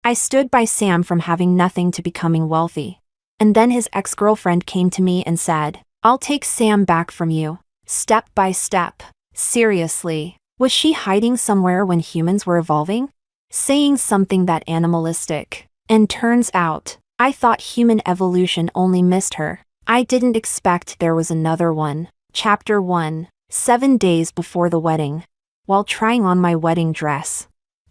I stood by Sam from having nothing to becoming wealthy. And then his ex-girlfriend came to me and said, "I'll take Sam back from you, step by step." Seriously, was she hiding somewhere when humans were evolving? Saying something that animalistic? And turns out, I thought human evolution only missed her. I didn't expect there was another one. Chapter 1. 7 days before the wedding. While trying on my wedding dress,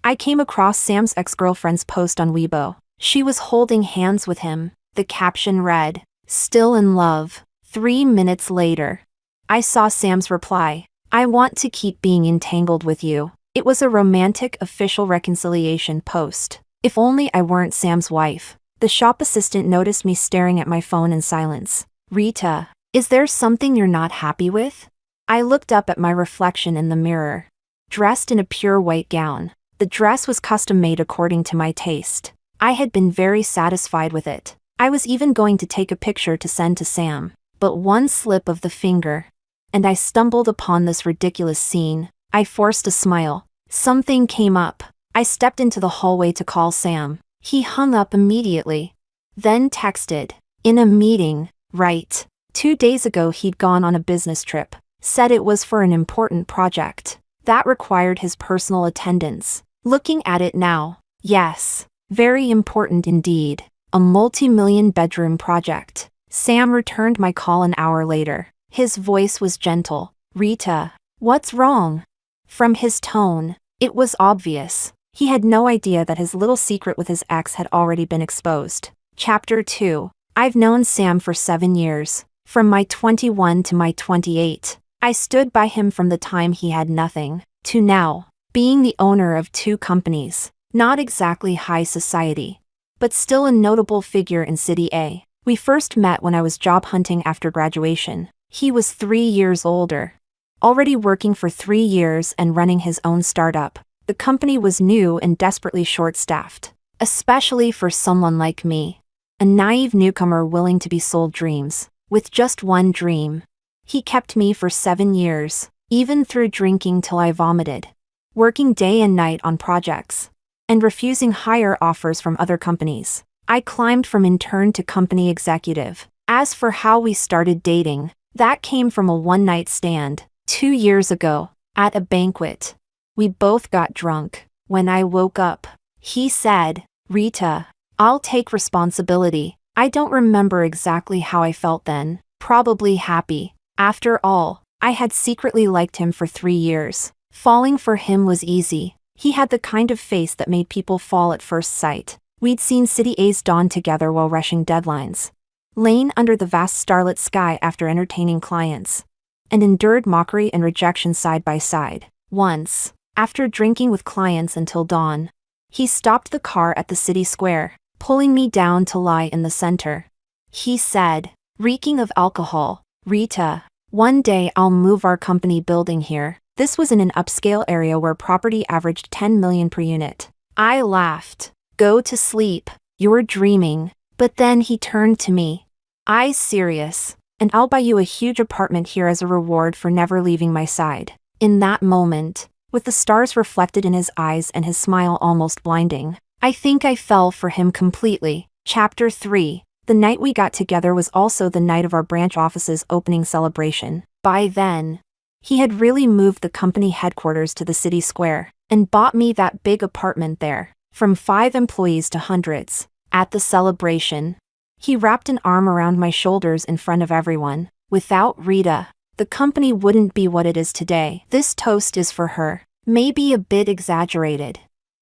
I came across Sam's ex-girlfriend's post on Weibo. She was holding hands with him. The caption read, "Still in love." 3 minutes later, I saw Sam's reply, "I want to keep being entangled with you." It was a romantic official reconciliation post. If only I weren't Sam's wife. The shop assistant noticed me staring at my phone in silence. "Rita, is there something you're not happy with?" I looked up at my reflection in the mirror. Dressed in a pure white gown, the dress was custom-made according to my taste. I had been very satisfied with it. I was even going to take a picture to send to Sam, but one slip of the finger, and I stumbled upon this ridiculous scene. I forced a smile. Something came up. I stepped into the hallway to call Sam. He hung up immediately. Then texted, "In a meeting, right?" 2 days ago he'd gone on a business trip. Said it was for an important project that required his personal attendance. Looking at it now, yes, very important indeed. A multi-million bedroom project. Sam returned my call an hour later. His voice was gentle. "Rita, what's wrong?" From his tone, it was obvious. He had no idea that his little secret with his ex had already been exposed. Chapter 2. I've known Sam for 7 years. From my 21 to my 28. I stood by him from the time he had nothing, to now, being the owner of 2 companies. Not exactly high society, but still a notable figure in City A. We first met when I was job hunting after graduation. He was 3 years older. Already working for 3 years and running his own startup. The company was new and desperately short-staffed. Especially for someone like me. A naive newcomer willing to be sold dreams. With just one dream. He kept me for 7 years, even through drinking till I vomited. Working day and night on projects. And refusing higher offers from other companies. I climbed from intern to company executive. As for how we started dating, that came from a one-night stand, 2 years ago, at a banquet. We both got drunk. When I woke up, he said, "Rita, I'll take responsibility." I don't remember exactly how I felt then. Probably happy. After all, I had secretly liked him for 3 years. Falling for him was easy. He had the kind of face that made people fall at first sight. We'd seen City A's dawn together while rushing deadlines. Lain under the vast starlit sky after entertaining clients. And endured mockery and rejection side by side. Once, after drinking with clients until dawn, he stopped the car at the city square, pulling me down to lie in the center. He said, reeking of alcohol, "Rita, one day I'll move our company building here." This was in an upscale area where property averaged 10 million per unit. I laughed. "Go to sleep, you're dreaming." But then he turned to me. "I serious, and I'll buy you a huge apartment here as a reward for never leaving my side." In that moment, with the stars reflected in his eyes and his smile almost blinding, I think I fell for him completely. Chapter 3. The night we got together was also the night of our branch office's opening celebration. By then, he had really moved the company headquarters to the city square, and bought me that big apartment there. From 5 employees to hundreds. At the celebration, he wrapped an arm around my shoulders in front of everyone. "Without Rita, the company wouldn't be what it is today. This toast is for her." Maybe a bit exaggerated,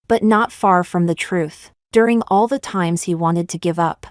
but not far from the truth. During all the times he wanted to give up,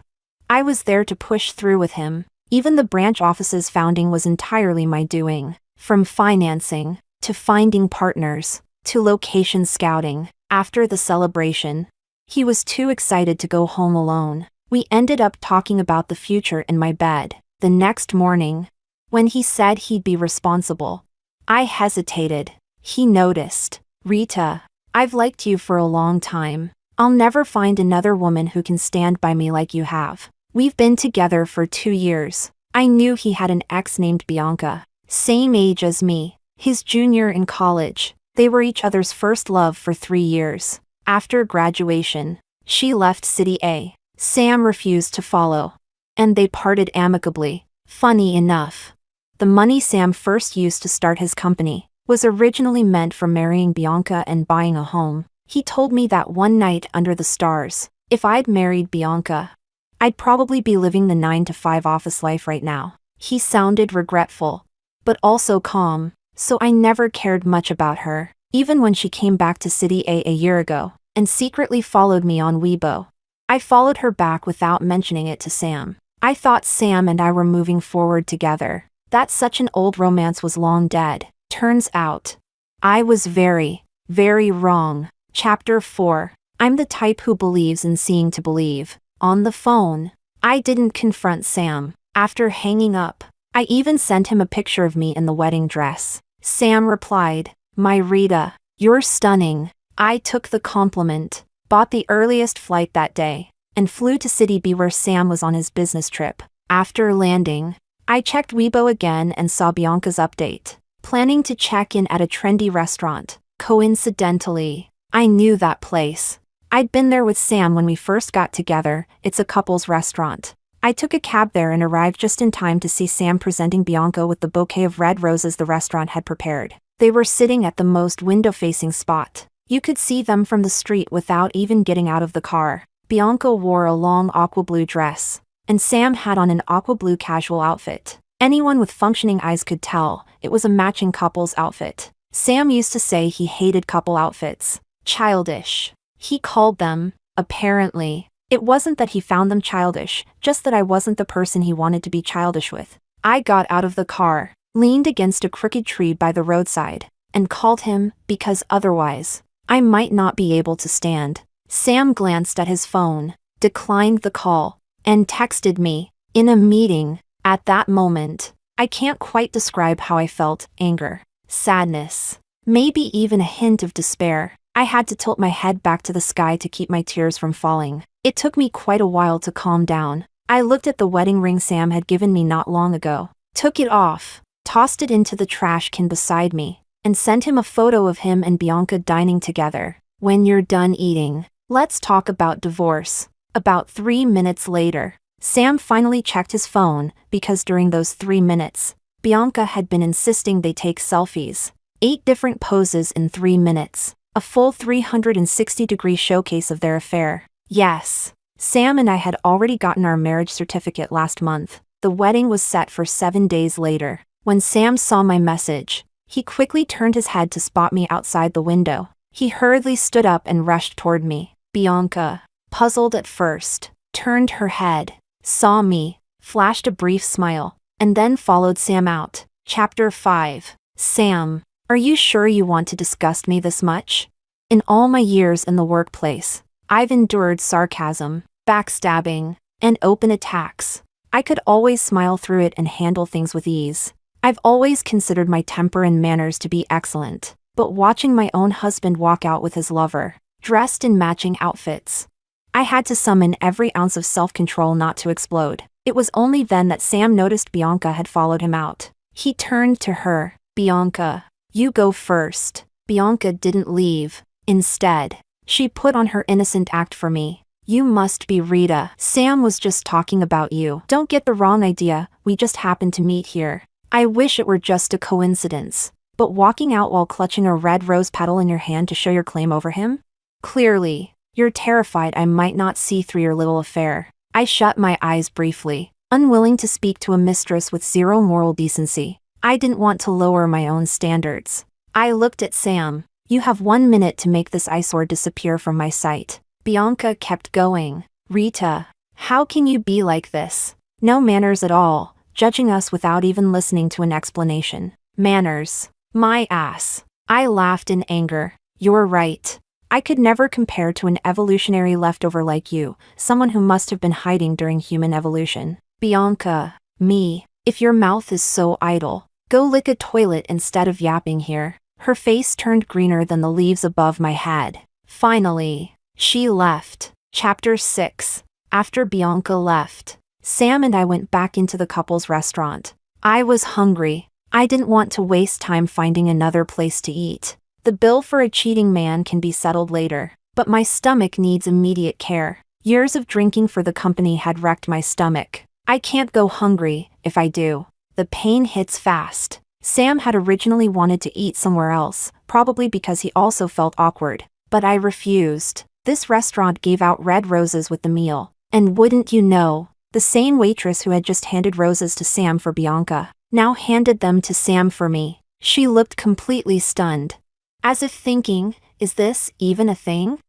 I was there to push through with him. Even the branch office's founding was entirely my doing. From financing, to finding partners, to location scouting. After the celebration, he was too excited to go home alone. We ended up talking about the future in my bed. The next morning, when he said he'd be responsible, I hesitated. He noticed. "Rita, I've liked you for a long time. I'll never find another woman who can stand by me like you have. We've been together for 2 years. I knew he had an ex named Bianca. Same age as me. His junior in college. They were each other's first love for 3 years. After graduation, She left City A. Sam refused to follow. And they parted amicably. Funny enough. The money Sam first used to start his company was originally meant for marrying Bianca and buying a home. He told me that one night under the stars, if I'd married Bianca, I'd probably be living the 9-to-5 office life right now. He sounded regretful, but also calm, so I never cared much about her, even when she came back to City A year ago, and secretly followed me on Weibo. I followed her back without mentioning it to Sam. I thought Sam and I were moving forward together, that such an old romance was long dead. Turns out, I was very, very wrong. Chapter 4. I'm the type who believes in seeing to believe. On the phone, I didn't confront Sam. After hanging up, I even sent him a picture of me in the wedding dress. Sam replied, "My Rita, you're stunning." I took the compliment, bought the earliest flight that day, and flew to City B where Sam was on his business trip. After landing, I checked Weibo again and saw Bianca's update, planning to check in at a trendy restaurant. Coincidentally, I knew that place. I'd been there with Sam when we first got together. It's a couple's restaurant. I took a cab there and arrived just in time to see Sam presenting Bianca with the bouquet of red roses the restaurant had prepared. They were sitting at the most window-facing spot. You could see them from the street without even getting out of the car. Bianca wore a long aqua blue dress, and Sam had on an aqua blue casual outfit. Anyone with functioning eyes could tell it was a matching couple's outfit. Sam used to say he hated couple outfits. Childish. He called them, apparently. It wasn't that he found them childish, just that I wasn't the person he wanted to be childish with. I got out of the car, leaned against a crooked tree by the roadside, and called him, because otherwise, I might not be able to stand. Sam glanced at his phone, declined the call, and texted me, "In a meeting." At that moment, I can't quite describe how I felt: anger, sadness, maybe even a hint of despair. I had to tilt my head back to the sky to keep my tears from falling. It took me quite a while to calm down. I looked at the wedding ring Sam had given me not long ago, took it off, tossed it into the trash can beside me, and sent him a photo of him and Bianca dining together. "When you're done eating, let's talk about divorce." About 3 minutes later, Sam finally checked his phone because during those 3 minutes, Bianca had been insisting they take selfies. 8 different poses in 3 minutes. A full 360-degree showcase of their affair. Yes, Sam and I had already gotten our marriage certificate last month. The wedding was set for 7 days later. When Sam saw my message, he quickly turned his head to spot me outside the window. He hurriedly stood up and rushed toward me. Bianca, puzzled at first, turned her head, saw me, flashed a brief smile, and then followed Sam out. Chapter 5. Sam, are you sure you want to disgust me this much? In all my years in the workplace, I've endured sarcasm, backstabbing, and open attacks. I could always smile through it and handle things with ease. I've always considered my temper and manners to be excellent, but watching my own husband walk out with his lover, dressed in matching outfits, I had to summon every ounce of self-control not to explode. It was only then that Sam noticed Bianca had followed him out. He turned to her. "Bianca, you go first." Bianca didn't leave. Instead, she put on her innocent act for me. "You must be Rita. Sam was just talking about you. Don't get the wrong idea, we just happened to meet here." I wish it were just a coincidence. But walking out while clutching a red rose petal in your hand to show your claim over him? Clearly, you're terrified I might not see through your little affair. I shut my eyes briefly, unwilling to speak to a mistress with zero moral decency. I didn't want to lower my own standards. I looked at Sam. "You have 1 minute to make this eyesore disappear from my sight." Bianca kept going. "Rita, how can you be like this? No manners at all, judging us without even listening to an explanation. Manners. My ass." I laughed in anger. "You're right. I could never compare to an evolutionary leftover like you, someone who must have been hiding during human evolution." "Bianca, me, if your mouth is so idle, go lick a toilet instead of yapping here." Her face turned greener than the leaves above my head. Finally, she left. Chapter 6. After Bianca left, Sam and I went back into the couple's restaurant. I was hungry. I didn't want to waste time finding another place to eat. The bill for a cheating man can be settled later. but my stomach needs immediate care. Years of drinking for the company had wrecked my stomach. I can't go hungry. If I do, the pain hits fast. Sam had originally wanted to eat somewhere else, probably because he also felt awkward. But I refused. This restaurant gave out red roses with the meal. And wouldn't you know, the same waitress who had just handed roses to Sam for Bianca, now handed them to Sam for me. She looked completely stunned. As if thinking, is this even a thing?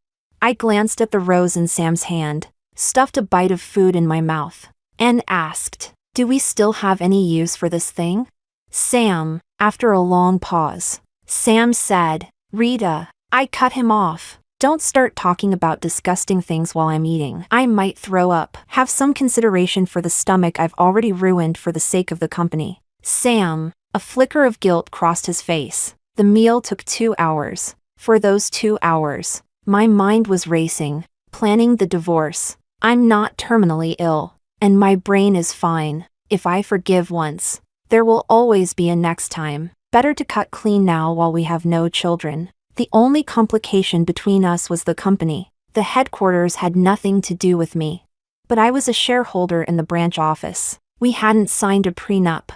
I glanced at the rose in Sam's hand, stuffed a bite of food in my mouth, and asked, do we still have any use for this thing? Sam, after a long pause, Sam said, Rita, I cut him off. Don't start talking about disgusting things while I'm eating. I might throw up. Have some consideration for the stomach I've already ruined for the sake of the company. Sam, a flicker of guilt crossed his face. The meal took 2 hours. For those 2 hours, my mind was racing, planning the divorce. I'm not terminally ill, and my brain is fine. If I forgive once, there will always be a next time. Better to cut clean now while we have no children. The only complication between us was the company. The headquarters had nothing to do with me. But I was a shareholder in the branch office. We hadn't signed a prenup.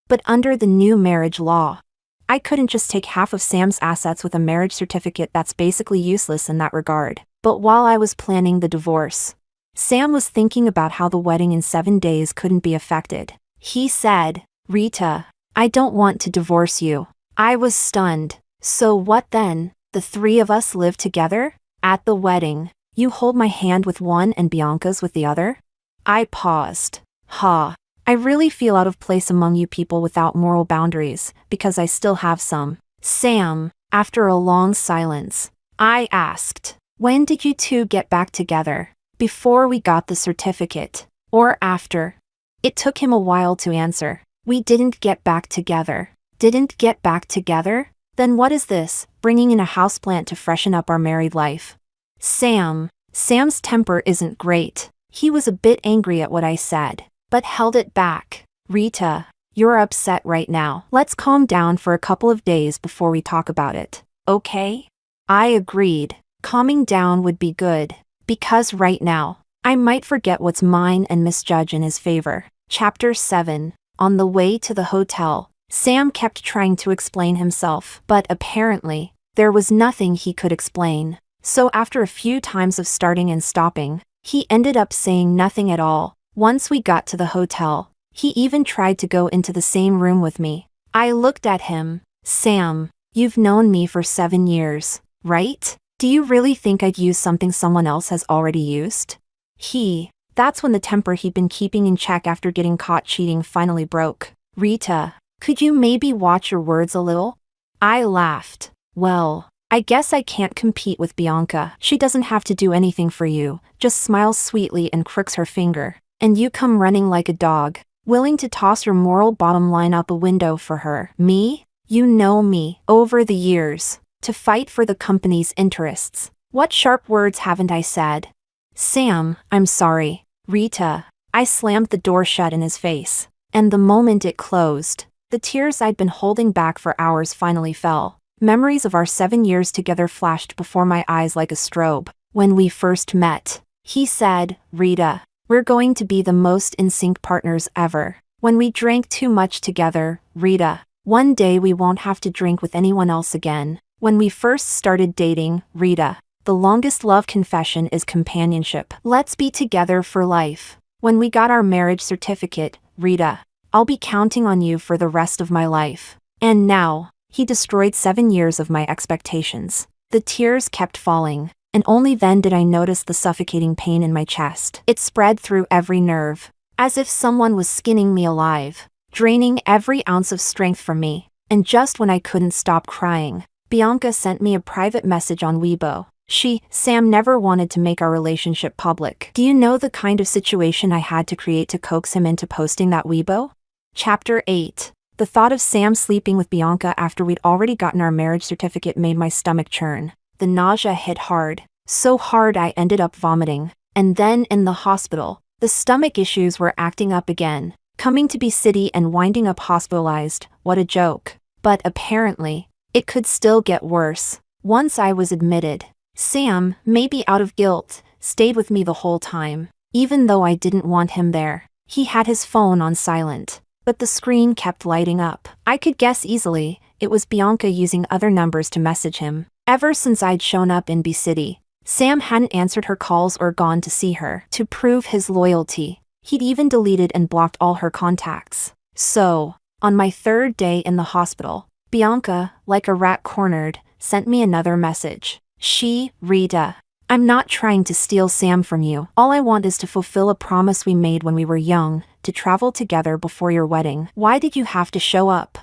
But under the new marriage law, I couldn't just take half of Sam's assets with a marriage certificate that's basically useless in that regard. But while I was planning the divorce, Sam was thinking about how the wedding in 7 days couldn't be affected. He said, Rita, I don't want to divorce you. I was stunned. So what then? The 3 of us live together? At the wedding, you hold my hand with one and Bianca's with the other? I paused. I really feel out of place among you people without moral boundaries, because I still have some. Sam, after a long silence, I asked, when did you two get back together? Before we got the certificate, or after? It took him a while to answer. We didn't get back together. Didn't get back together? Then what is this, bringing in a houseplant to freshen up our married life? Sam's temper isn't great. He was a bit angry at what I said, but held it back. Rita, you're upset right now. Let's calm down for a couple of days before we talk about it, okay? I agreed. Calming down would be good, because right now, I might forget what's mine and misjudge in his favor. Chapter 7. On the way to the hotel, Sam kept trying to explain himself, but apparently, there was nothing he could explain. So after a few times of starting and stopping, he ended up saying nothing at all. Once we got to the hotel, he even tried to go into the same room with me. I looked at him. Sam, you've known me for 7 years, right? Do you really think I'd use something someone else has already used? That's when the temper he'd been keeping in check after getting caught cheating finally broke. Rita, could you maybe watch your words a little? I laughed. Well, I guess I can't compete with Bianca. She doesn't have to do anything for you, just smiles sweetly and crooks her finger. And you come running like a dog, willing to toss your moral bottom line out the window for her. Me? You know me, over the years, to fight for the company's interests. What sharp words haven't I said? Sam, I'm sorry. Rita, I slammed the door shut in his face. And the moment it closed, the tears I'd been holding back for hours finally fell. Memories of our 7 years together flashed before my eyes like a strobe. When we first met, he said, Rita, we're going to be the most in sync partners ever. When we drank too much together, Rita, one day we won't have to drink with anyone else again. When we first started dating, Rita, the longest love confession is companionship. Let's be together for life. When we got our marriage certificate, Rita, I'll be counting on you for the rest of my life. And now, he destroyed 7 years of my expectations. The tears kept falling, and only then did I notice the suffocating pain in my chest. It spread through every nerve, as if someone was skinning me alive, draining every ounce of strength from me. And just when I couldn't stop crying, Bianca sent me a private message on Weibo. Sam never wanted to make our relationship public. Do you know the kind of situation I had to create to coax him into posting that Weibo? Chapter 8. The thought of Sam sleeping with Bianca after we'd already gotten our marriage certificate made my stomach churn. The nausea hit hard, so hard I ended up vomiting. And then in the hospital, the stomach issues were acting up again, coming to be city and winding up hospitalized. What a joke. But apparently, it could still get worse. Once I was admitted, Sam, maybe out of guilt, stayed with me the whole time. Even though I didn't want him there, he had his phone on silent. But the screen kept lighting up. I could guess easily, it was Bianca using other numbers to message him. Ever since I'd shown up in B City, Sam hadn't answered her calls or gone to see her. To prove his loyalty, he'd even deleted and blocked all her contacts. So, on my third day in the hospital, Bianca, like a rat cornered, sent me another message. Rita, I'm not trying to steal Sam from you. All I want is to fulfill a promise we made when we were young, to travel together before your wedding. Why did you have to show up?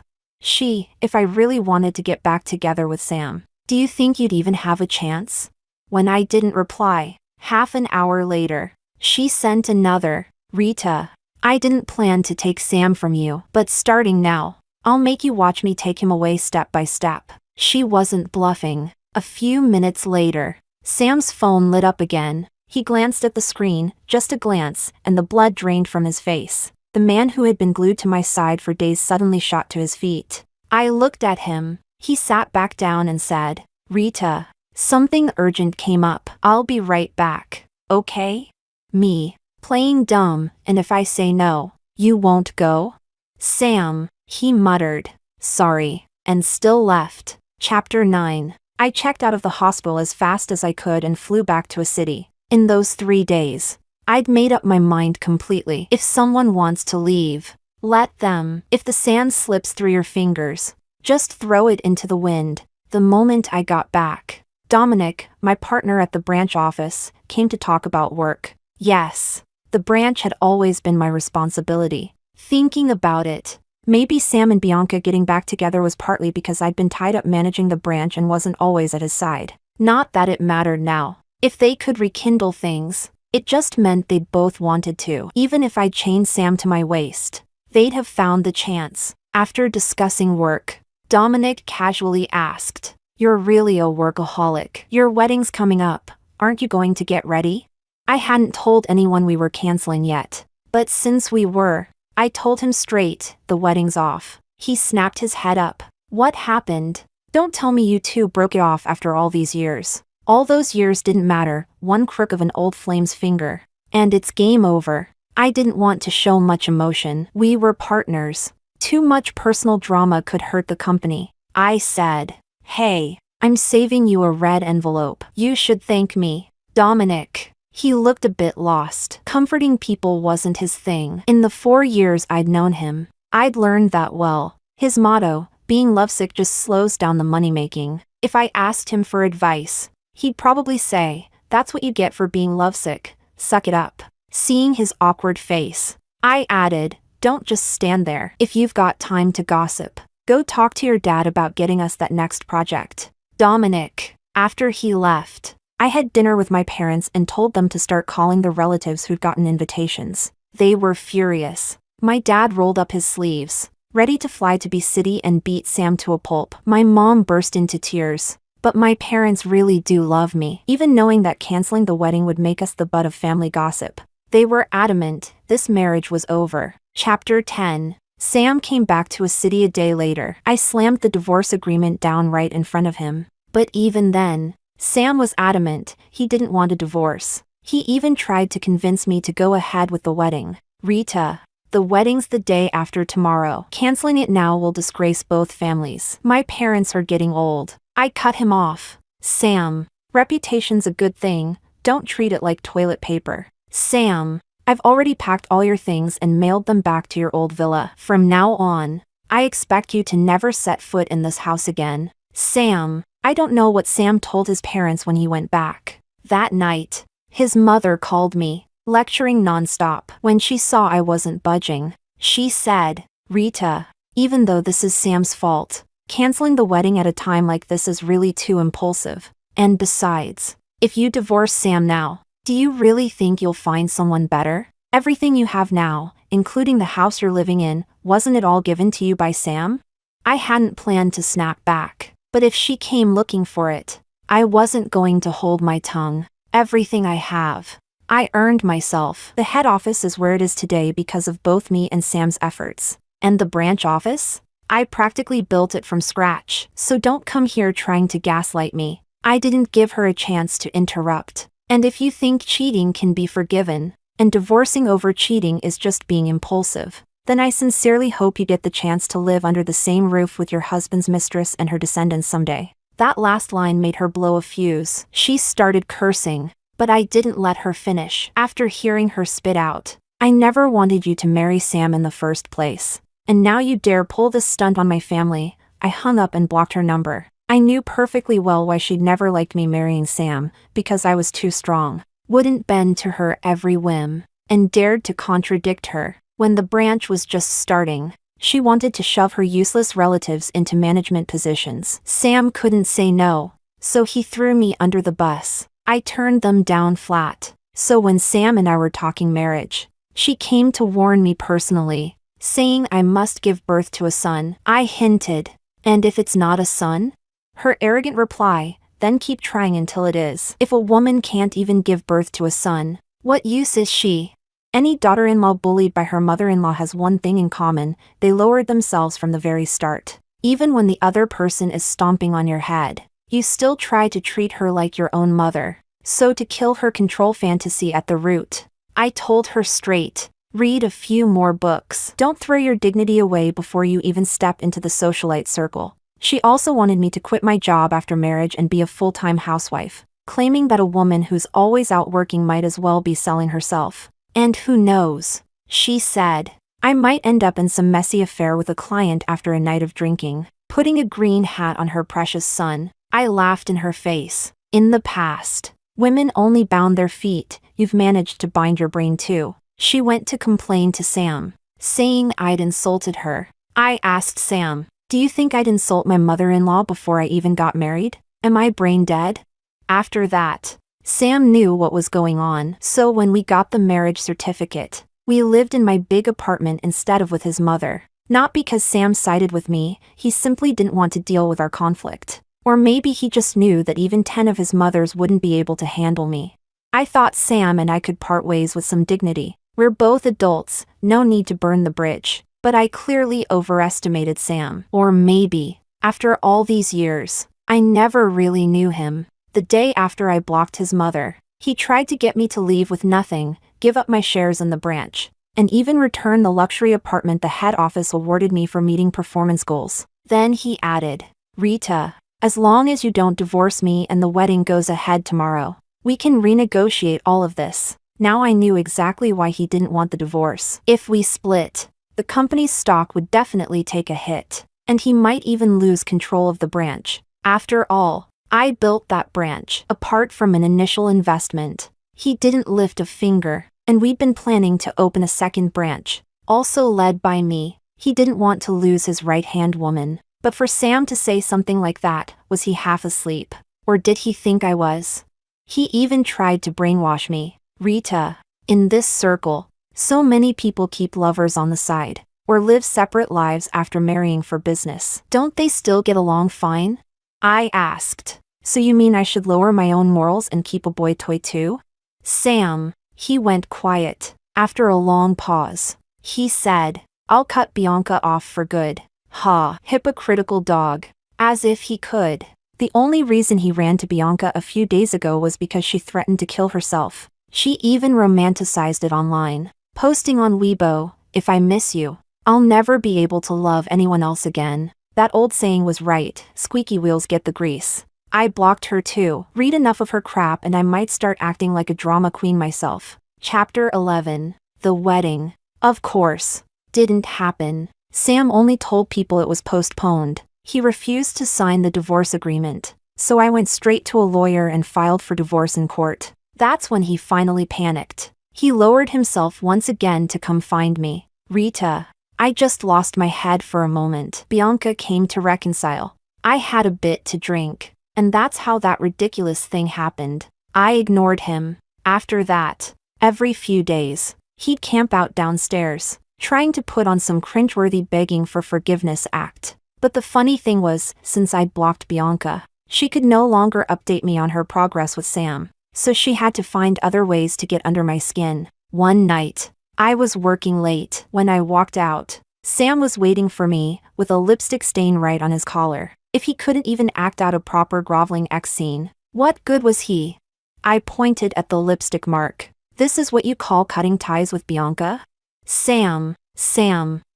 If I really wanted to get back together with Sam, do you think you'd even have a chance? When I didn't reply, half an hour later, she sent another. Rita, I didn't plan to take Sam from you, but starting now, I'll make you watch me take him away step by step. She wasn't bluffing. A few minutes later, Sam's phone lit up again. He glanced at the screen, just a glance, and the blood drained from his face. The man who had been glued to my side for days suddenly shot to his feet. I looked at him. He sat back down and said, Rita, something urgent came up. I'll be right back, okay? Me, playing dumb, and if I say no, you won't go? Sam, he muttered, sorry, and still left. Chapter 9. I checked out of the hospital as fast as I could and flew back to a city. In those 3 days, I'd made up my mind completely. If someone wants to leave, let them. If the sand slips through your fingers, just throw it into the wind. The moment I got back, Dominic, my partner at the branch office, came to talk about work. Yes, the branch had always been my responsibility. Thinking about it, maybe Sam and Bianca getting back together was partly because I'd been tied up managing the branch and wasn't always at his side. Not that it mattered now. If they could rekindle things, it just meant they'd both wanted to. Even if I'd chained Sam to my waist, they'd have found the chance. After discussing work, Dominic casually asked, You're really a workaholic. Your wedding's coming up. Aren't you going to get ready? I hadn't told anyone we were canceling yet. But since we were, I told him straight, the wedding's off. He snapped his head up. What happened? Don't tell me you two broke it off after all these years. All those years didn't matter, one crook of an old flame's finger. And it's game over. I didn't want to show much emotion. We were partners. Too much personal drama could hurt the company. I said, Hey, I'm saving you a red envelope. You should thank me. Dominic. He looked a bit lost. Comforting people wasn't his thing. In the 4 years I'd known him, I'd learned that well. His motto, being lovesick just slows down the money-making. If I asked him for advice, he'd probably say, that's what you get for being lovesick, suck it up. Seeing his awkward face, I added, don't just stand there. If you've got time to gossip, go talk to your dad about getting us that next project. Dominic. After he left, I had dinner with my parents and told them to start calling the relatives who'd gotten invitations. They were furious. My dad rolled up his sleeves, ready to fly to B City and beat Sam to a pulp. My mom burst into tears. But my parents really do love me, even knowing that canceling the wedding would make us the butt of family gossip. They were adamant, this marriage was over. Chapter 10. Sam came back to a city a day later. I slammed the divorce agreement down right in front of him. But even then, Sam was adamant, he didn't want a divorce. He even tried to convince me to go ahead with the wedding. Rita, the wedding's the day after tomorrow. Canceling it now will disgrace both families. My parents are getting old. I cut him off. Sam, reputation's a good thing, don't treat it like toilet paper. Sam, I've already packed all your things and mailed them back to your old villa. From now on, I expect you to never set foot in this house again. Sam, I don't know what Sam told his parents when he went back. That night, his mother called me, lecturing nonstop. When she saw I wasn't budging, she said, Rita, even though this is Sam's fault, canceling the wedding at a time like this is really too impulsive. And besides, if you divorce Sam now, do you really think you'll find someone better? Everything you have now, including the house you're living in, wasn't it all given to you by Sam? I hadn't planned to snap back. But if she came looking for it, I wasn't going to hold my tongue. Everything I have, I earned myself. The head office is where it is today because of both me and Sam's efforts. And the branch office? I practically built it from scratch. So don't come here trying to gaslight me. I didn't give her a chance to interrupt. And if you think cheating can be forgiven, and divorcing over cheating is just being impulsive, then I sincerely hope you get the chance to live under the same roof with your husband's mistress and her descendants someday. That last line made her blow a fuse. She started cursing, but I didn't let her finish. After hearing her spit out, I never wanted you to marry Sam in the first place. And now you dare pull this stunt on my family. I hung up and blocked her number. I knew perfectly well why she'd never liked me marrying Sam, because I was too strong, wouldn't bend to her every whim, and dared to contradict her. When the branch was just starting, she wanted to shove her useless relatives into management positions. Sam couldn't say no, so he threw me under the bus. I turned them down flat. So when Sam and I were talking marriage, she came to warn me personally, saying I must give birth to a son. I hinted, and if it's not a son? Her arrogant reply, then keep trying until it is. If a woman can't even give birth to a son, what use is she? Any daughter-in-law bullied by her mother-in-law has one thing in common: they lowered themselves from the very start. Even when the other person is stomping on your head, you still try to treat her like your own mother. So to kill her control fantasy at the root, I told her straight, read a few more books. Don't throw your dignity away before you even step into the socialite circle. She also wanted me to quit my job after marriage and be a full-time housewife, claiming that a woman who's always out working might as well be selling herself. And who knows, she said, I might end up in some messy affair with a client after a night of drinking, putting a green hat on her precious son. I laughed in her face. In the past, women only bound their feet. You've managed to bind your brain too. She went to complain to Sam, saying I'd insulted her. I asked Sam, do you think I'd insult my mother-in-law before I even got married? Am I brain dead? After that, Sam knew what was going on, so when we got the marriage certificate, we lived in my big apartment instead of with his mother. Not because Sam sided with me, he simply didn't want to deal with our conflict. Or maybe he just knew that even 10 of his mothers wouldn't be able to handle me. I thought Sam and I could part ways with some dignity. We're both adults, no need to burn the bridge. But I clearly overestimated Sam. Or maybe, after all these years, I never really knew him. The day after I blocked his mother, he tried to get me to leave with nothing, give up my shares in the branch, and even return the luxury apartment the head office awarded me for meeting performance goals. Then he added, Rita, as long as you don't divorce me and the wedding goes ahead tomorrow, we can renegotiate all of this. Now I knew exactly why he didn't want the divorce. If we split, the company's stock would definitely take a hit, and he might even lose control of the branch. After all, I built that branch. Apart from an initial investment, he didn't lift a finger, and we'd been planning to open a second branch, also led by me. He didn't want to lose his right-hand woman. But for Sam to say something like that, was he half asleep? Or did he think I was? He even tried to brainwash me. Rita, in this circle, so many people keep lovers on the side, or live separate lives after marrying for business. Don't they still get along fine? I asked. So you mean I should lower my own morals and keep a boy toy too? Sam, he went quiet. After a long pause, he said, I'll cut Bianca off for good. Ha, hypocritical dog. As if he could. The only reason he ran to Bianca a few days ago was because she threatened to kill herself. She even romanticized it online, posting on Weibo, if I miss you, I'll never be able to love anyone else again. That old saying was right, squeaky wheels get the grease. I blocked her too. Read enough of her crap and I might start acting like a drama queen myself. Chapter 11. The wedding, of course, didn't happen. Sam only told people it was postponed. He refused to sign the divorce agreement, so I went straight to a lawyer and filed for divorce in court. That's when he finally panicked. He lowered himself once again to come find me. Rita, I just lost my head for a moment. Bianca came to reconcile. I had a bit to drink, and that's how that ridiculous thing happened. I ignored him. After that, every few days, he'd camp out downstairs, trying to put on some cringeworthy begging for forgiveness act. But the funny thing was, since I'd blocked Bianca, she could no longer update me on her progress with Sam, so she had to find other ways to get under my skin. One night, I was working late. When I walked out, Sam was waiting for me, with a lipstick stain right on his collar. If he couldn't even act out a proper groveling X scene, what good was he? I pointed at the lipstick mark. This is what you call cutting ties with Bianca? Sam,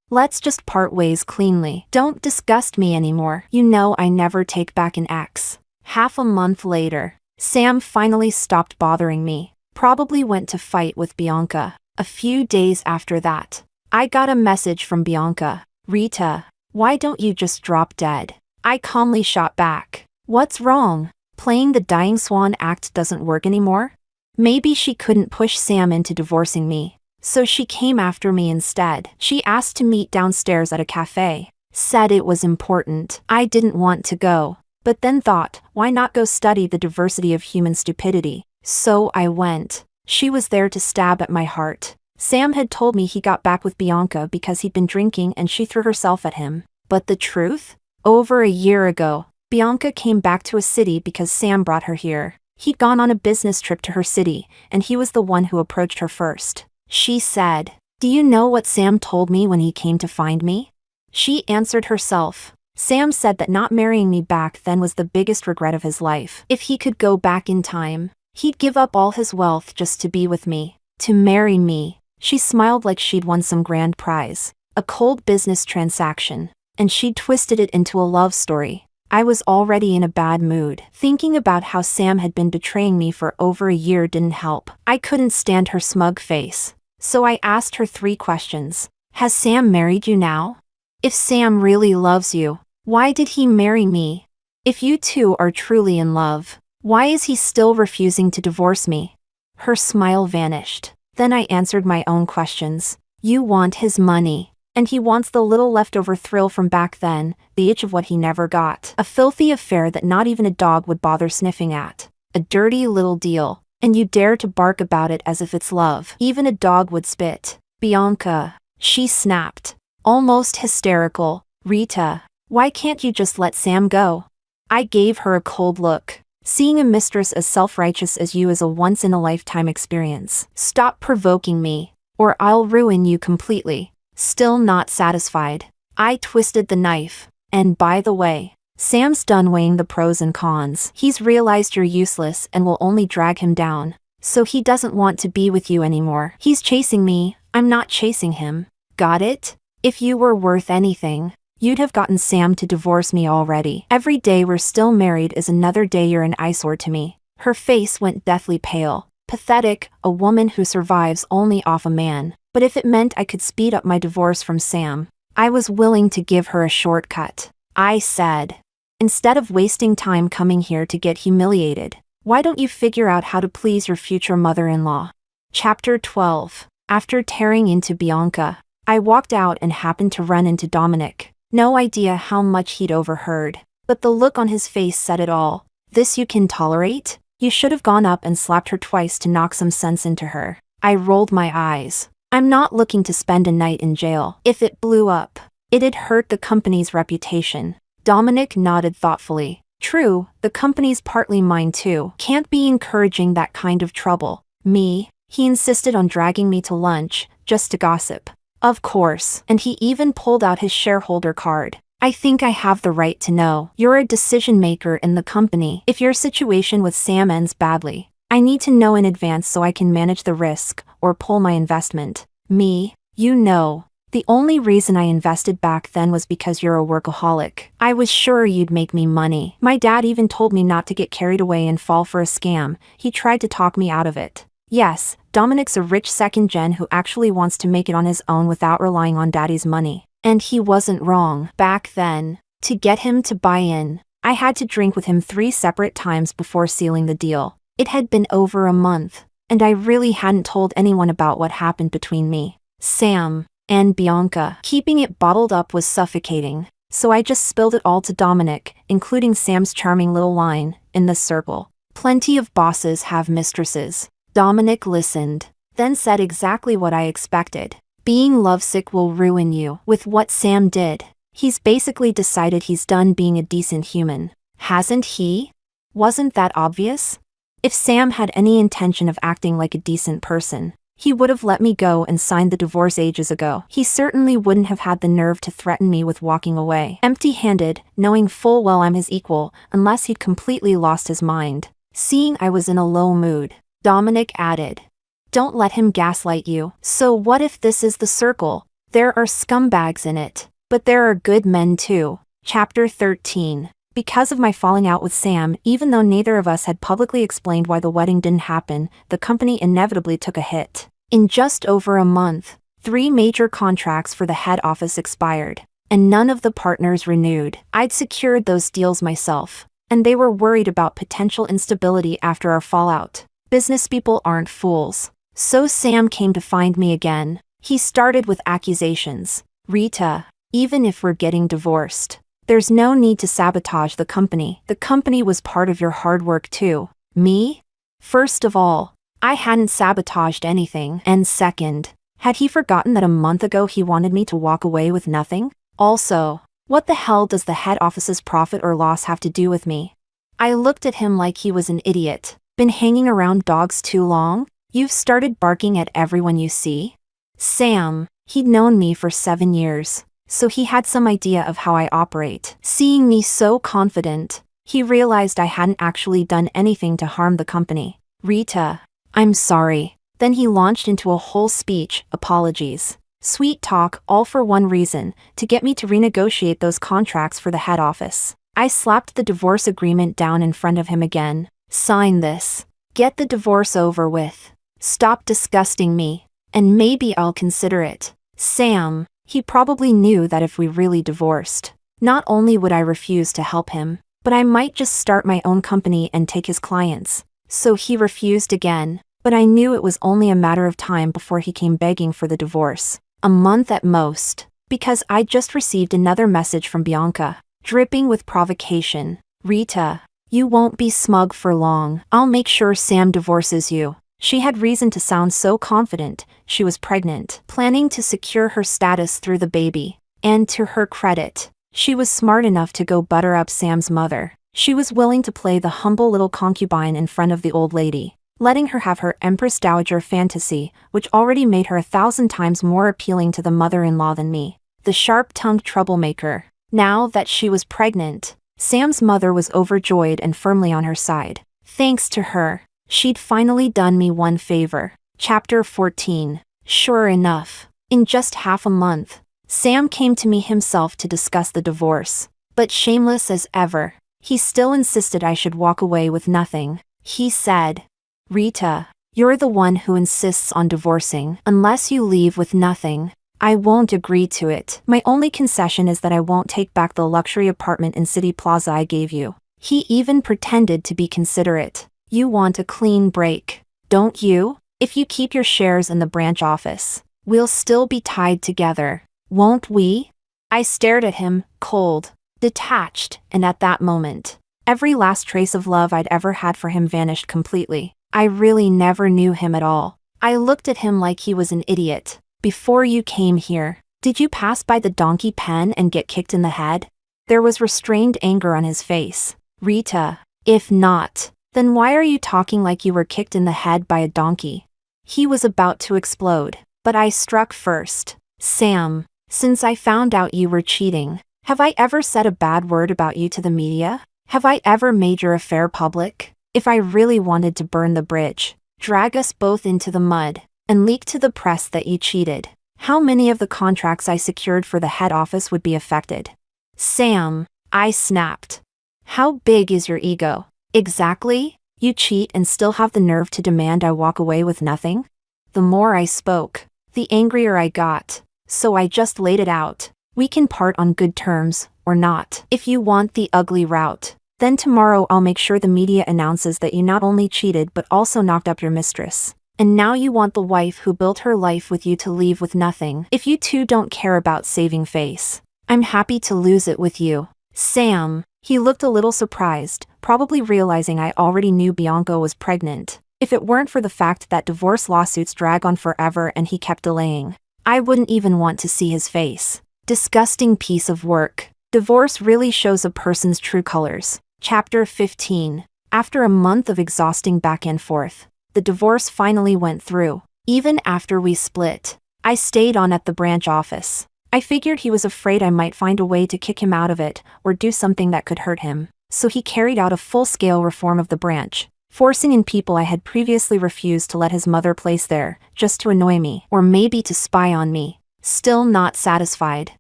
let's just part ways cleanly. Don't disgust me anymore. You know I never take back an ex. Half a month later, Sam finally stopped bothering me. Probably went to fight with Bianca. A few days after that, I got a message from Bianca. Rita, why don't you just drop dead? I calmly shot back. What's wrong? Playing the dying swan act doesn't work anymore? Maybe she couldn't push Sam into divorcing me, so she came after me instead. She asked to meet downstairs at a cafe. Said it was important. I didn't want to go, but then thought, why not go study the diversity of human stupidity? So I went. She was there to stab at my heart. Sam had told me he got back with Bianca because he'd been drinking and she threw herself at him. But the truth? Over a year ago, Bianca came back to a city because Sam brought her here. He'd gone on a business trip to her city, and he was the one who approached her first. She said, "Do you know what Sam told me when he came to find me?" She answered herself. Sam said that not marrying me back then was the biggest regret of his life. If he could go back in time, he'd give up all his wealth just to be with me, to marry me. She smiled like she'd won some grand prize, a cold business transaction, and she'd twisted it into a love story. I was already in a bad mood. Thinking about how Sam had been betraying me for over a year didn't help. I couldn't stand her smug face. So I asked her 3 questions. Has Sam married you now? If Sam really loves you, why did he marry me? If you two are truly in love, why is he still refusing to divorce me? Her smile vanished. Then I answered my own questions. You want his money, and he wants the little leftover thrill from back then, the itch of what he never got. A filthy affair that not even a dog would bother sniffing at. A dirty little deal, and you dare to bark about it as if it's love. Even a dog would spit. Bianca, she snapped, almost hysterical. Rita, why can't you just let Sam go? I gave her a cold look. Seeing a mistress as self-righteous as you is a once-in-a-lifetime experience. Stop provoking me, or I'll ruin you completely. Still not satisfied, I twisted the knife. And by the way, Sam's done weighing the pros and cons. He's realized you're useless and will only drag him down. So he doesn't want to be with you anymore. He's chasing me, I'm not chasing him. Got it? If you were worth anything, you'd have gotten Sam to divorce me already. Every day we're still married is another day you're an eyesore to me. Her face went deathly pale. Pathetic, a woman who survives only off a man. But if it meant I could speed up my divorce from Sam, I was willing to give her a shortcut. I said, instead of wasting time coming here to get humiliated, why don't you figure out how to please your future mother-in-law? Chapter 12. After tearing into Bianca, I walked out and happened to run into Dominic. No idea how much he'd overheard, but the look on his face said it all. This you can tolerate? You should have gone up and slapped her twice to knock some sense into her. I rolled my eyes. I'm not looking to spend a night in jail. If it blew up, it'd hurt the company's reputation. Dominic nodded thoughtfully. True, the company's partly mine too. Can't be encouraging that kind of trouble. Me? He insisted on dragging me to lunch, just to gossip. Of course, and he even pulled out his shareholder card. I think I have the right to know. You're a decision maker in the company. If your situation with Sam ends badly, I need to know in advance so I can manage the risk, or pull my investment. Me? You know. The only reason I invested back then was because you're a workaholic. I was sure you'd make me money. My dad even told me not to get carried away and fall for a scam. He tried to talk me out of it. Yes, Dominic's a rich second gen who actually wants to make it on his own without relying on daddy's money. And he wasn't wrong. Back then, to get him to buy in, I had to drink with him 3 separate times before sealing the deal. It had been over a month, and I really hadn't told anyone about what happened between me, Sam, and Bianca. Keeping it bottled up was suffocating, so I just spilled it all to Dominic, including Sam's charming little line, in the circle. Plenty of bosses have mistresses. Dominic listened, then said exactly what I expected. Being lovesick will ruin you. With what Sam did, he's basically decided he's done being a decent human. Hasn't he? Wasn't that obvious? If Sam had any intention of acting like a decent person, He would have let me go and signed the divorce ages ago. He certainly wouldn't have had the nerve to threaten me with walking away empty-handed, knowing full well I'm his equal, unless he'd completely lost his mind. Seeing I was in a low mood, Dominic added, "Don't let him gaslight you." So what if this is the circle? There are scumbags in it, but there are good men too. Chapter 13. Because of my falling out with Sam, even though neither of us had publicly explained why the wedding didn't happen, the company inevitably took a hit. In just over a month, 3 major contracts for the head office expired, and none of the partners renewed. I'd secured those deals myself, and they were worried about potential instability after our fallout. Business people aren't fools. So Sam came to find me again. He started with accusations. "Rita, even if we're getting divorced, there's no need to sabotage the company. The company was part of your hard work too." Me? First of all, I hadn't sabotaged anything, and second, had he forgotten that a month ago he wanted me to walk away with nothing? Also, what the hell does the head office's profit or loss have to do with me? I looked at him like he was an idiot. Been hanging around dogs too long? You've started barking at everyone you see? Sam, he'd known me for 7 years, so he had some idea of how I operate. Seeing me so confident, he realized I hadn't actually done anything to harm the company. "Rita, I'm sorry." Then he launched into a whole speech, apologies. Sweet talk, all for one reason, to get me to renegotiate those contracts for the head office. I slapped the divorce agreement down in front of him again. "Sign this. Get the divorce over with. Stop disgusting me, and maybe I'll consider it." Sam, he probably knew that if we really divorced, not only would I refuse to help him, but I might just start my own company and take his clients. So he refused again, but I knew it was only a matter of time before he came begging for the divorce. A month at most, because I'd just received another message from Bianca, dripping with provocation. "Rita, you won't be smug for long. I'll make sure Sam divorces you." She had reason to sound so confident. She was pregnant, planning to secure her status through the baby. And to her credit, she was smart enough to go butter up Sam's mother. She was willing to play the humble little concubine in front of the old lady, letting her have her Empress Dowager fantasy, which already made her 1,000 times more appealing to the mother-in-law than me, the sharp-tongued troublemaker. Now that she was pregnant, Sam's mother was overjoyed and firmly on her side. Thanks to her, she'd finally done me one favor. Chapter 14. Sure enough, in just half a month, Sam came to me himself to discuss the divorce. But shameless as ever, he still insisted I should walk away with nothing. He said, "Rita, you're the one who insists on divorcing. Unless you leave with nothing, I won't agree to it. My only concession is that I won't take back the luxury apartment in City Plaza I gave you." He even pretended to be considerate. "You want a clean break, don't you? If you keep your shares in the branch office, we'll still be tied together, won't we?" I stared at him, cold, detached, and at that moment, every last trace of love I'd ever had for him vanished completely. I really never knew him at all. I looked at him like he was an idiot. "Before you came here, did you pass by the donkey pen and get kicked in the head?" There was restrained anger on his face. "Rita, if not, then why are you talking like you were kicked in the head by a donkey?" He was about to explode, but I struck first. "Sam, since I found out you were cheating, have I ever said a bad word about you to the media? Have I ever made your affair public? If I really wanted to burn the bridge, drag us both into the mud, and leak to the press that you cheated, how many of the contracts I secured for the head office would be affected?" "Sam," I snapped. "How big is your ego? Exactly? You cheat and still have the nerve to demand I walk away with nothing?" The more I spoke, the angrier I got, so I just laid it out. "We can part on good terms, or not. If you want the ugly route, then tomorrow I'll make sure the media announces that you not only cheated but also knocked up your mistress. And now you want the wife who built her life with you to leave with nothing. If you two don't care about saving face, I'm happy to lose it with you." "Sam," he looked a little surprised, probably realizing I already knew Bianca was pregnant. If it weren't for the fact that divorce lawsuits drag on forever and he kept delaying, I wouldn't even want to see his face. Disgusting piece of work. Divorce really shows a person's true colors. Chapter 15. After a month of exhausting back and forth, the divorce finally went through. Even after we split, I stayed on at the branch office. I figured he was afraid I might find a way to kick him out of it or do something that could hurt him. So he carried out a full-scale reform of the branch, forcing in people I had previously refused to let his mother place there, just to annoy me, or maybe to spy on me. Still not satisfied,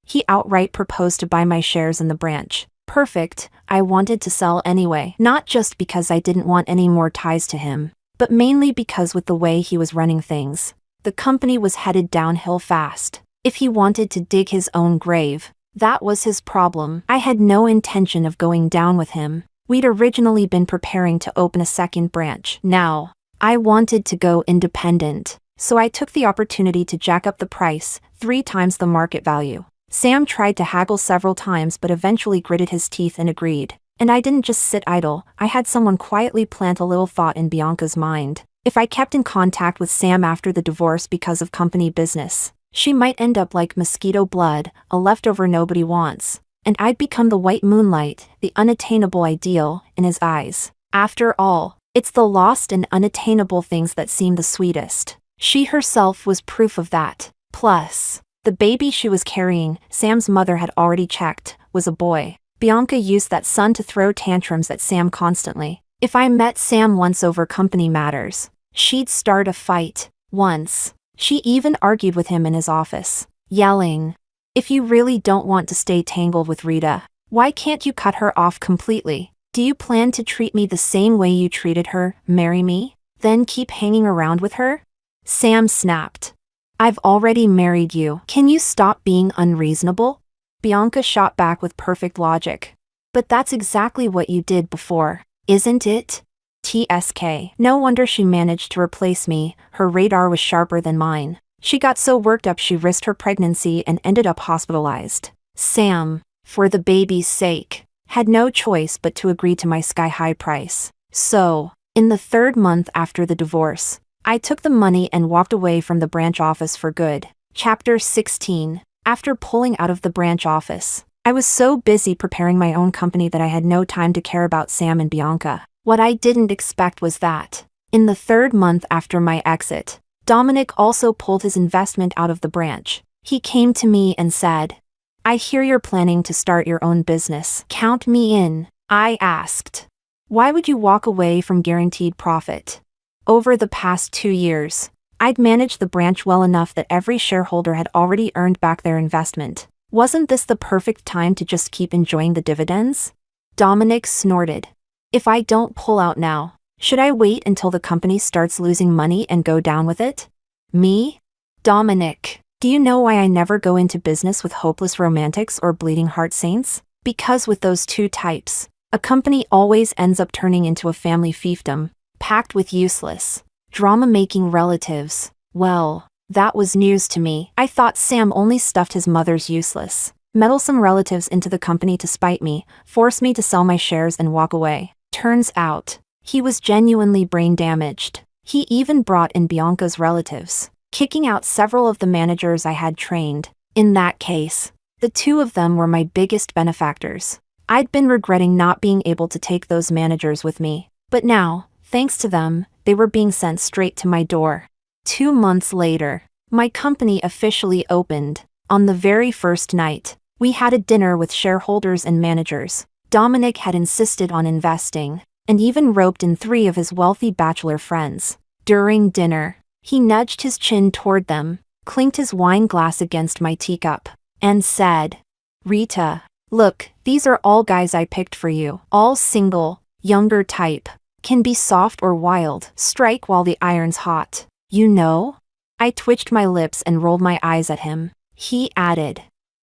he outright proposed to buy my shares in the branch. Perfect, I wanted to sell anyway, not just because I didn't want any more ties to him, but mainly because with the way he was running things, the company was headed downhill fast. If he wanted to dig his own grave, that was his problem. I had no intention of going down with him. We'd originally been preparing to open a second branch. Now, I wanted to go independent, so I took the opportunity to jack up the price, 3 times the market value. Sam tried to haggle several times but eventually gritted his teeth and agreed. And I didn't just sit idle, I had someone quietly plant a little thought in Bianca's mind. If I kept in contact with Sam after the divorce because of company business, she might end up like mosquito blood, a leftover nobody wants. And I'd become the white moonlight, the unattainable ideal, in his eyes. After all, it's the lost and unattainable things that seem the sweetest. She herself was proof of that. Plus, the baby she was carrying, Sam's mother had already checked, was a boy. Bianca used that son to throw tantrums at Sam constantly. If I met Sam once over company matters, she'd start a fight. Once, she even argued with him in his office, yelling, "If you really don't want to stay tangled with Rita, why can't you cut her off completely? Do you plan to treat me the same way you treated her, marry me, then keep hanging around with her?" Sam snapped, "I've already married you. Can you stop being unreasonable?" Bianca shot back with perfect logic. "But that's exactly what you did before, isn't it?" TSK. No wonder she managed to replace me, her radar was sharper than mine. She got so worked up she risked her pregnancy and ended up hospitalized. Sam, for the baby's sake, had no choice but to agree to my sky-high price. So, in the 3rd month after the divorce, I took the money and walked away from the branch office for good. Chapter 16. After pulling out of the branch office, I was so busy preparing my own company that I had no time to care about Sam and Bianca. What I didn't expect was that, in the 3rd month after my exit, Dominic also pulled his investment out of the branch. He came to me and said, "I hear you're planning to start your own business. Count me in." I asked, "Why would you walk away from guaranteed profit?" Over the past 2 years, I'd managed the branch well enough that every shareholder had already earned back their investment. Wasn't this the perfect time to just keep enjoying the dividends? Dominic snorted. "If I don't pull out now, should I wait until the company starts losing money and go down with it?" Me? Dominic, do you know why I never go into business with hopeless romantics or bleeding heart saints? Because with those 2 types, a company always ends up turning into a family fiefdom, packed with useless, drama-making relatives. Well, that was news to me. I thought Sam only stuffed his mother's useless, meddlesome relatives into the company to spite me, force me to sell my shares and walk away. Turns out, he was genuinely brain damaged. He even brought in Bianca's relatives, kicking out several of the managers I had trained. In that case, the 2 of them were my biggest benefactors. I'd been regretting not being able to take those managers with me, but now, thanks to them, they were being sent straight to my door. 2 months later, my company officially opened. On the very first night, we had a dinner with shareholders and managers. Dominic had insisted on investing, and even roped in 3 of his wealthy bachelor friends. During dinner, he nudged his chin toward them, clinked his wine glass against my teacup, and said, "Rita, look, these are all guys I picked for you. All single, younger type. Can be soft or wild. Strike while the iron's hot. You know?" I twitched my lips and rolled my eyes at him. He added,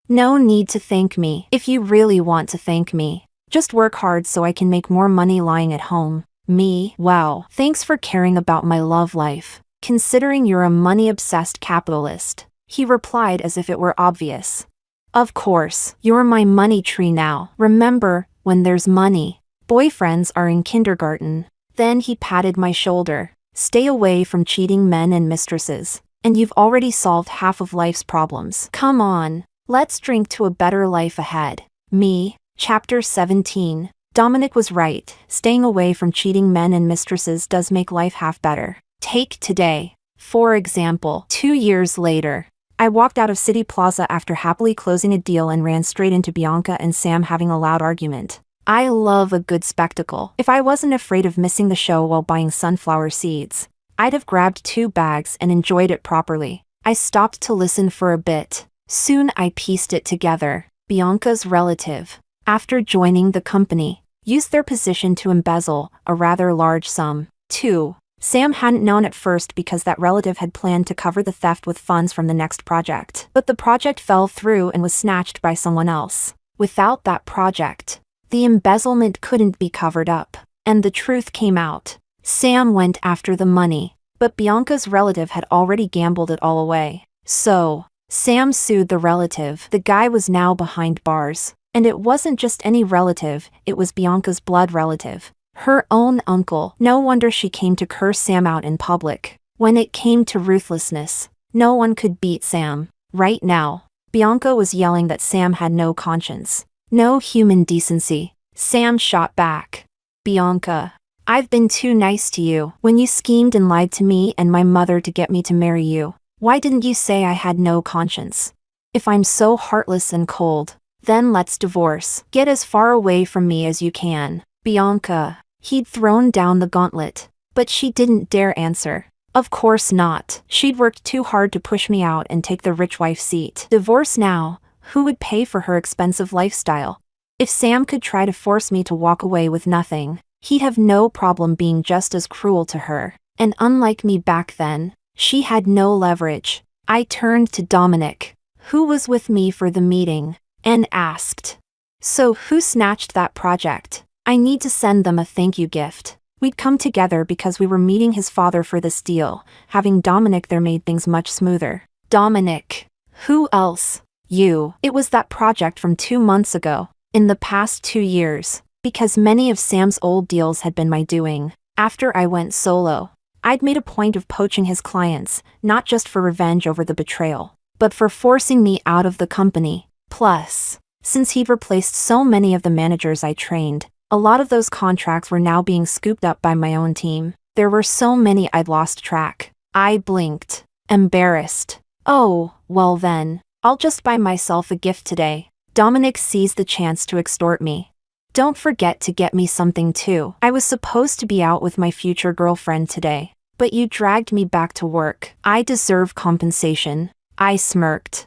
"No need to thank me if you really want to thank me. Just work hard so I can make more money lying at home." Me, wow, thanks for caring about my love life, considering you're a money-obsessed capitalist, he replied as if it were obvious. Of course, you're my money tree now. Remember, when there's money, boyfriends are in kindergarten. Then he patted my shoulder. Stay away from cheating men and mistresses, and you've already solved half of life's problems. Come on, let's drink to a better life ahead. Me, Chapter 17. Dominic was right. Staying away from cheating men and mistresses does make life half better. Take today. For example, 2 years later, I walked out of City Plaza after happily closing a deal and ran straight into Bianca and Sam having a loud argument. I love a good spectacle. If I wasn't afraid of missing the show while buying sunflower seeds, I'd have grabbed 2 bags and enjoyed it properly. I stopped to listen for a bit. Soon I pieced it together. Bianca's relative, after joining the company, used their position to embezzle a rather large sum. 2. Sam hadn't known at first because that relative had planned to cover the theft with funds from the next project. But the project fell through and was snatched by someone else. Without that project, the embezzlement couldn't be covered up. And the truth came out. Sam went after the money, but Bianca's relative had already gambled it all away. So, Sam sued the relative. The guy was now behind bars. And it wasn't just any relative, it was Bianca's blood relative. Her own uncle. No wonder she came to curse Sam out in public. When it came to ruthlessness, no one could beat Sam. Right now, Bianca was yelling that Sam had no conscience, no human decency. Sam shot back. Bianca, I've been too nice to you. When you schemed and lied to me and my mother to get me to marry you, why didn't you say I had no conscience? If I'm so heartless and cold, then let's divorce. Get as far away from me as you can. Bianca. He'd thrown down the gauntlet, but she didn't dare answer. Of course not. She'd worked too hard to push me out and take the rich wife seat. Divorce now, who would pay for her expensive lifestyle? If Sam could try to force me to walk away with nothing, he'd have no problem being just as cruel to her. And unlike me back then, she had no leverage. I turned to Dominic, who was with me for the meeting, and asked, "So who snatched that project? I need to send them a thank you gift." We'd come together because we were meeting his father for this deal. Having Dominic there made things much smoother. Dominic. Who else? You. It was that project from 2 months ago. In the past 2 years, because many of Sam's old deals had been my doing. After I went solo, I'd made a point of poaching his clients, not just for revenge over the betrayal, but for forcing me out of the company. Plus, since he'd replaced so many of the managers I trained, a lot of those contracts were now being scooped up by my own team. There were so many I'd lost track. I blinked, embarrassed. Oh, well then, I'll just buy myself a gift today. Dominic seized the chance to extort me. Don't forget to get me something too. I was supposed to be out with my future girlfriend today, but you dragged me back to work. I deserve compensation. I smirked.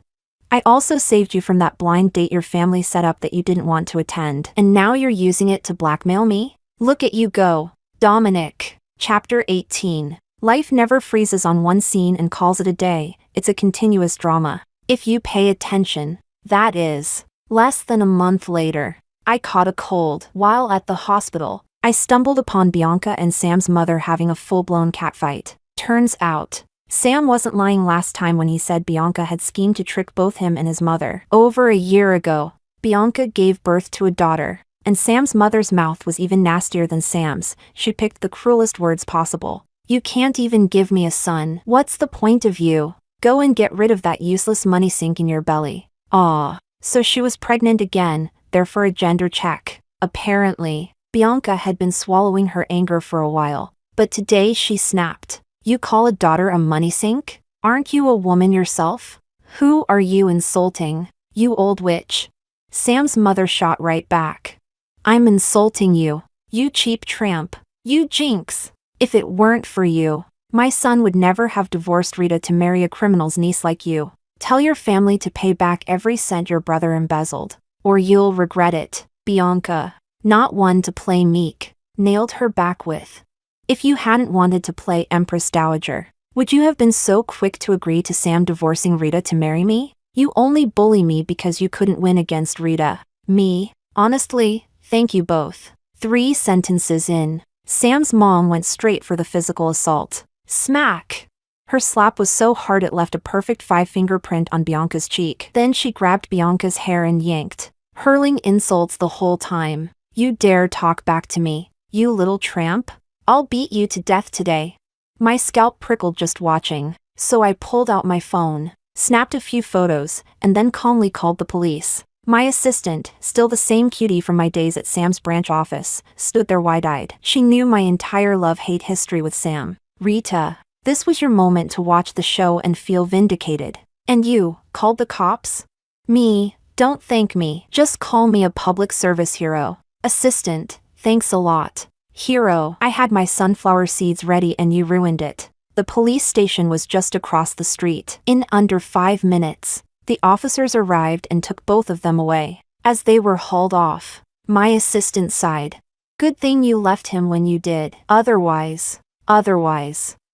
I also saved you from that blind date your family set up that you didn't want to attend. And now you're using it to blackmail me? Look at you go. Dominic. Chapter 18. Life never freezes on one scene and calls it a day. It's a continuous drama. If you pay attention. That is. Less than a month later, I caught a cold. While at the hospital, I stumbled upon Bianca and Sam's mother having a full-blown catfight. Turns out, Sam wasn't lying last time when he said Bianca had schemed to trick both him and his mother. Over a year ago, Bianca gave birth to a daughter, and Sam's mother's mouth was even nastier than Sam's. She picked the cruelest words possible. "You can't even give me a son. What's the point of you? Go and get rid of that useless money sink in your belly." Aw, so she was pregnant again, there for a gender check. Apparently, Bianca had been swallowing her anger for a while, but today she snapped. "You call a daughter a money sink? Aren't you a woman yourself? Who are you insulting? You old witch." Sam's mother shot right back. "I'm insulting you. You cheap tramp. You jinx. If it weren't for you, my son would never have divorced Rita to marry a criminal's niece like you. Tell your family to pay back every cent your brother embezzled, or you'll regret it." Bianca, not one to play meek, nailed her back with, "If you hadn't wanted to play Empress Dowager, would you have been so quick to agree to Sam divorcing Rita to marry me? You only bully me because you couldn't win against Rita. Me? Honestly, thank you both." 3 sentences in, Sam's mom went straight for the physical assault. Smack! Her slap was so hard it left a perfect 5-finger print on Bianca's cheek. Then she grabbed Bianca's hair and yanked, hurling insults the whole time. "You dare talk back to me, you little tramp? I'll beat you to death today." My scalp prickled just watching, so I pulled out my phone, snapped a few photos, and then calmly called the police. My assistant, still the same cutie from my days at Sam's branch office, stood there wide-eyed. She knew my entire love-hate history with Sam. "Rita, This was your moment to watch the show and feel vindicated. And you called the cops? Me? Don't thank me. Just call me a public service hero. Assistant, thanks a lot. Hero, I had my sunflower seeds ready and you ruined it. The police station was just across the street. In under 5 minutes, the officers arrived and took both of them away. As they were hauled off, my assistant sighed. Good thing you left him when you did. Otherwise,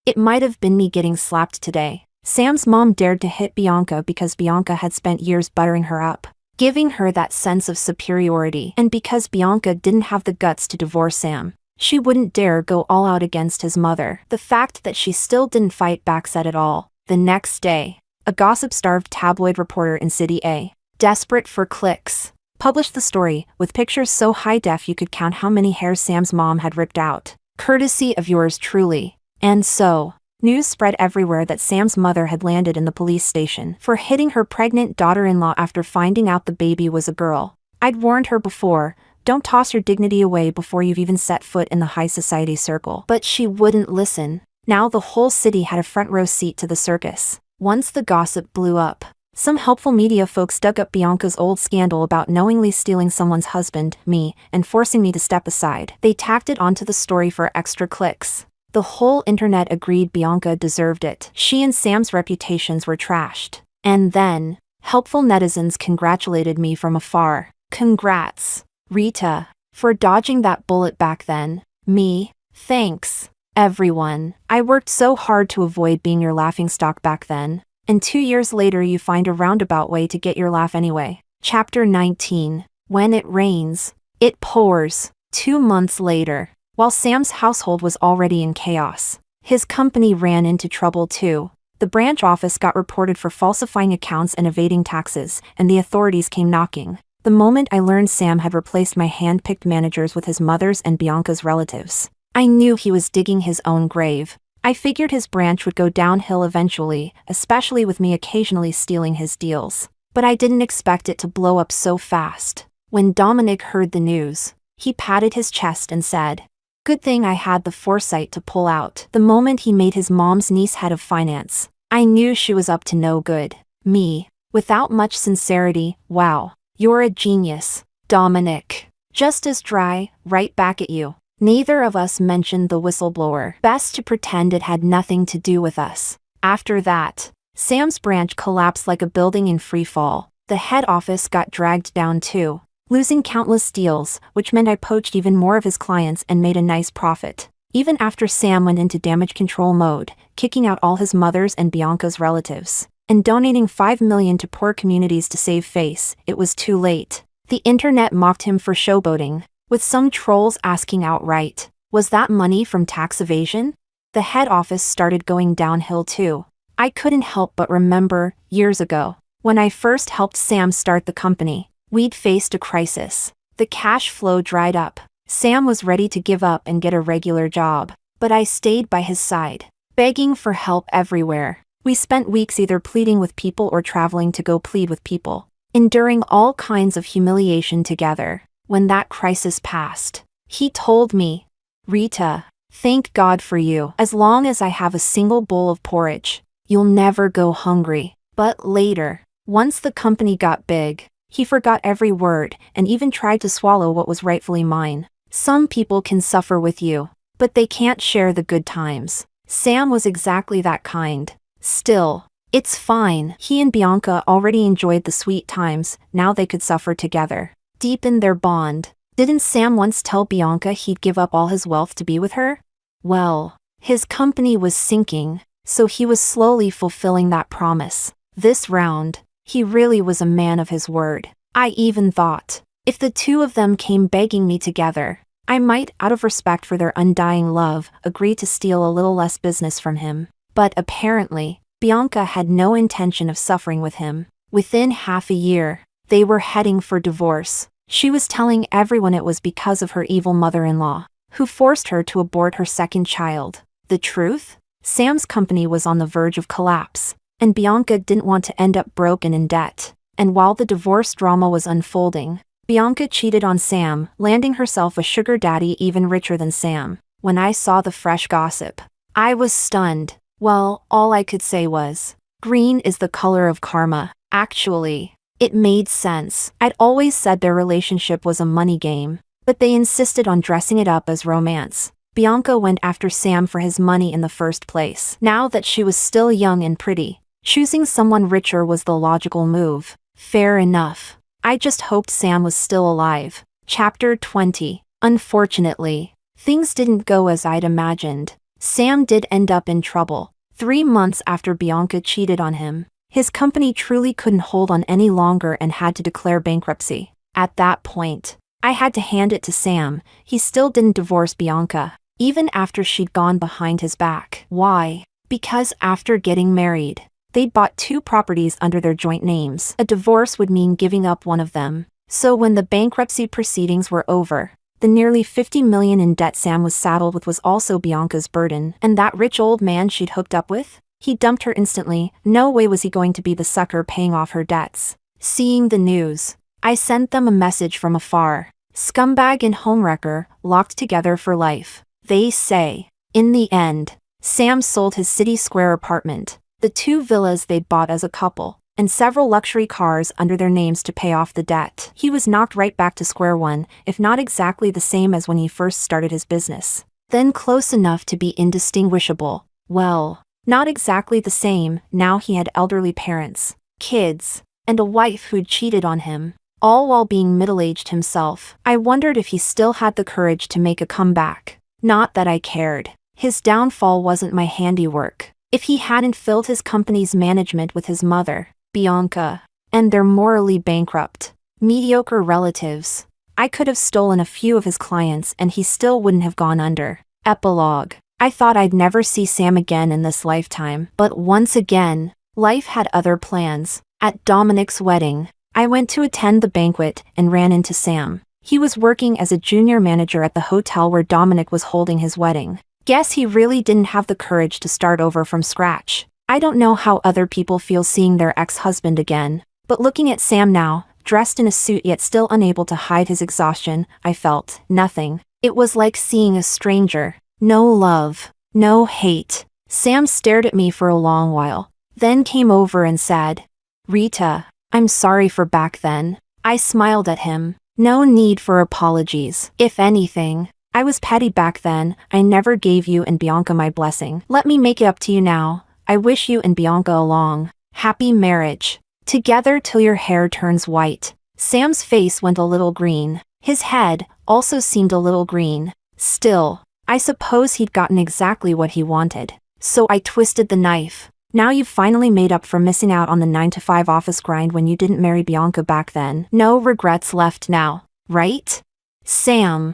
it might have been me getting slapped today. Sam's mom dared to hit Bianca because Bianca had spent years buttering her up, giving her that sense of superiority, and because Bianca didn't have the guts to divorce Sam. She wouldn't dare go all out against his mother. The fact that she still didn't fight back said it all. The next day, a gossip-starved tabloid reporter in City A, desperate for clicks, published the story, with pictures so high-def you could count how many hairs Sam's mom had ripped out. Courtesy of yours truly. And so, news spread everywhere that Sam's mother had landed in the police station for hitting her pregnant daughter-in-law after finding out the baby was a girl. I'd warned her before, don't toss your dignity away before you've even set foot in the high society circle. But she wouldn't listen. Now the whole city had a front row seat to the circus. Once the gossip blew up, some helpful media folks dug up Bianca's old scandal about knowingly stealing someone's husband, me, and forcing me to step aside. They tacked it onto the story for extra clicks. The whole internet agreed Bianca deserved it. She and Sam's reputations were trashed. And then, helpful netizens congratulated me from afar. Congrats, Rita, for dodging that bullet back then. Me, thanks, everyone. I worked so hard to avoid being your laughingstock back then. And 2 years later you find a roundabout way to get your laugh anyway. Chapter 19. When it rains, it pours. 2 months later, while Sam's household was already in chaos, his company ran into trouble too. The branch office got reported for falsifying accounts and evading taxes, and the authorities came knocking. The moment I learned Sam had replaced my hand-picked managers with his mother's and Bianca's relatives, I knew he was digging his own grave. I figured his branch would go downhill eventually, especially with me occasionally stealing his deals. But I didn't expect it to blow up so fast. When Dominic heard the news, he patted his chest and said, "Good thing I had the foresight to pull out." The moment he made his mom's niece head of finance, I knew she was up to no good. Me, without much sincerity, "Wow, you're a genius, Dominic." Just as dry, right back at you. Neither of us mentioned the whistleblower. Best to pretend it had nothing to do with us. After that, Sam's branch collapsed like a building in free fall. The head office got dragged down too, losing countless deals, which meant I poached even more of his clients and made a nice profit. Even after Sam went into damage control mode, kicking out all his mother's and Bianca's relatives, and donating $5 million to poor communities to save face, it was too late. The internet mocked him for showboating, with some trolls asking outright, was that money from tax evasion? The head office started going downhill too. I couldn't help but remember, years ago, when I first helped Sam start the company, we'd faced a crisis. The cash flow dried up. Sam was ready to give up and get a regular job, but I stayed by his side, begging for help everywhere. We spent weeks either pleading with people or traveling to go plead with people, enduring all kinds of humiliation together. When that crisis passed, he told me, "Rita, thank God for you. As long as I have a single bowl of porridge, you'll never go hungry." But later, once the company got big, he forgot every word and even tried to swallow what was rightfully mine. Some people can suffer with you, but they can't share the good times. Sam was exactly that kind. Still, it's fine. He and Bianca already enjoyed the sweet times, now they could suffer together. Deepen their bond. Didn't Sam once tell Bianca he'd give up all his wealth to be with her? Well, his company was sinking, so he was slowly fulfilling that promise. This round, he really was a man of his word. I even thought, if the two of them came begging me together, I might, out of respect for their undying love, agree to steal a little less business from him. But apparently, Bianca had no intention of suffering with him. Within half a year, they were heading for divorce. She was telling everyone it was because of her evil mother-in-law, who forced her to abort her second child. The truth? Sam's company was on the verge of collapse, and Bianca didn't want to end up broken in debt. And while the divorce drama was unfolding, Bianca cheated on Sam, landing herself a sugar daddy even richer than Sam. When I saw the fresh gossip, I was stunned. Well, all I could say was, green is the color of karma. Actually, it made sense. I'd always said their relationship was a money game, but they insisted on dressing it up as romance. Bianca went after Sam for his money in the first place. Now that she was still young and pretty, choosing someone richer was the logical move. Fair enough. I just hoped Sam was still alive. Chapter 20. Unfortunately, things didn't go as I'd imagined. Sam did end up in trouble. 3 months after Bianca cheated on him, his company truly couldn't hold on any longer and had to declare bankruptcy. At that point, I had to hand it to Sam. He still didn't divorce Bianca, even after she'd gone behind his back. Why? Because after getting married, they'd bought 2 properties under their joint names. A divorce would mean giving up one of them. So when the bankruptcy proceedings were over, the nearly $50 million in debt Sam was saddled with was also Bianca's burden. And that rich old man she'd hooked up with? He dumped her instantly. No way was he going to be the sucker paying off her debts. Seeing the news, I sent them a message from afar. Scumbag and homewrecker, locked together for life, they say. In the end, Sam sold his City Square apartment, the 2 villas they'd bought as a couple, and several luxury cars under their names to pay off the debt. He was knocked right back to square one, if not exactly the same as when he first started his business. Then close enough to be indistinguishable. Well, not exactly the same. Now he had elderly parents, kids, and a wife who'd cheated on him, all while being middle-aged himself. I wondered if he still had the courage to make a comeback. Not that I cared. His downfall wasn't my handiwork. If he hadn't filled his company's management with his mother, Bianca, and their morally bankrupt, mediocre relatives, I could have stolen a few of his clients and he still wouldn't have gone under. Epilogue. I thought I'd never see Sam again in this lifetime, but once again, life had other plans. At Dominic's wedding, I went to attend the banquet and ran into Sam. He was working as a junior manager at the hotel where Dominic was holding his wedding. Guess he really didn't have the courage to start over from scratch. I don't know how other people feel seeing their ex-husband again, but looking at Sam now, dressed in a suit yet still unable to hide his exhaustion, I felt nothing. It was like seeing a stranger. No love, no hate. Sam stared at me for a long while, then came over and said, "Rita, I'm sorry for back then." I smiled at him. No need for apologies. If anything, I was petty back then. I never gave you and Bianca my blessing. Let me make it up to you now. I wish you and Bianca a long, happy marriage. Together till your hair turns white. Sam's face went a little green. His head also seemed a little green. Still, I suppose he'd gotten exactly what he wanted. So I twisted the knife. Now you've finally made up for missing out on the 9-to-5 office grind when you didn't marry Bianca back then. No regrets left now, right? Sam,